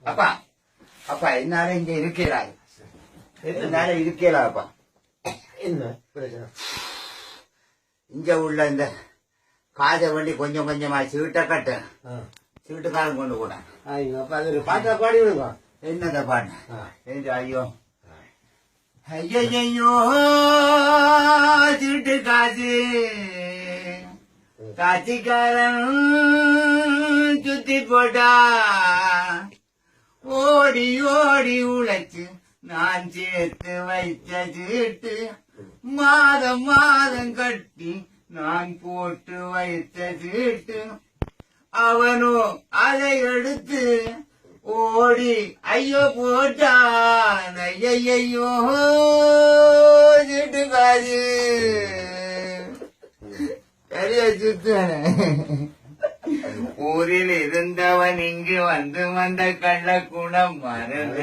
அப்பா அப்பா என்னால இங்க இருக்கிறாய், என்னால இருக்கலாப்பா. என்ன பிரச்சனை? இங்க உள்ள இந்த காஜ வண்டி கொஞ்சம் கொஞ்சமா சீட்டை கட்டு, சீட்டுக்காரன் கொண்டு கூட. ஐயோ அப்ப அது ஒரு பாட்டா பாடி விடுங்க. என்னத பாட்டு? ஐயோ ஐயோ சீட்டு காசு காட்சிக்காரன் சுத்தி போட்டா, ஓடி ஓடி உழைச்சு நான் சேர்த்து வைத்த சீட்டு, மாதம் மாதம் கட்டி நான் போட்டு வைத்த சீட்டு, அவனோ அதை எடுத்து ஓடி ஐயோ போட்டான். ஐயோ சீட்டு காசு சரியா சுத்தான. ஊரில் இருந்தவன் இங்கு வந்து வந்த கள்ள குணம் மறந்த,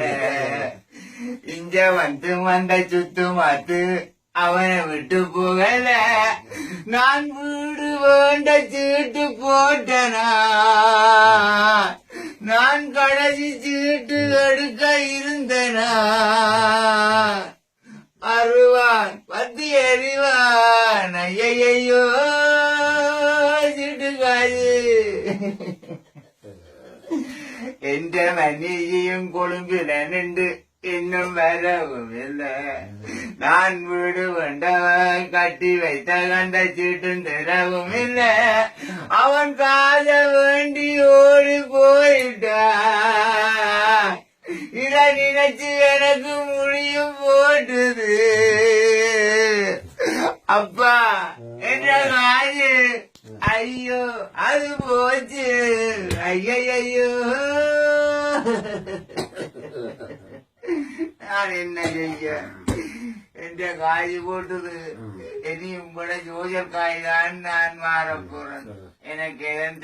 இங்க வந்து வந்த சுத்து மாத்து அவனை விட்டு போகல. நான் வீடு வேண்ட சீட்டு போட்டனா, நான் கடைசி சீட்டு எடுக்க இருந்தனா, அருவான் பத்தி எறிவான். ஐயையோ சீட்டுக்காரு என்ற மன்னியும் கொழும்பில நின்று இன்னும் வரவும் இல்லை. நான் வீடு வேண்டவன் கட்டி வைத்த கண்ட சீட்டும் தரவும் இல்லை. அவன் காத வேண்டி ஓடி போயிட்டா, இத நினைச்சு எனக்கு முடியும் போட்டுது. அப்பா என்ற காது ஐயோ அது போச்சு. ஐயையோ நான் என்ன செய்ய? என்ற காய் போட்டது இனியும் கூட ஜோஜர் காய் தான் நான் மாற போறேன். எனக்கு எதுவும்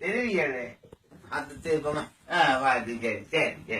தெரியலே அது திருப்பமா. சரி சரி சரி.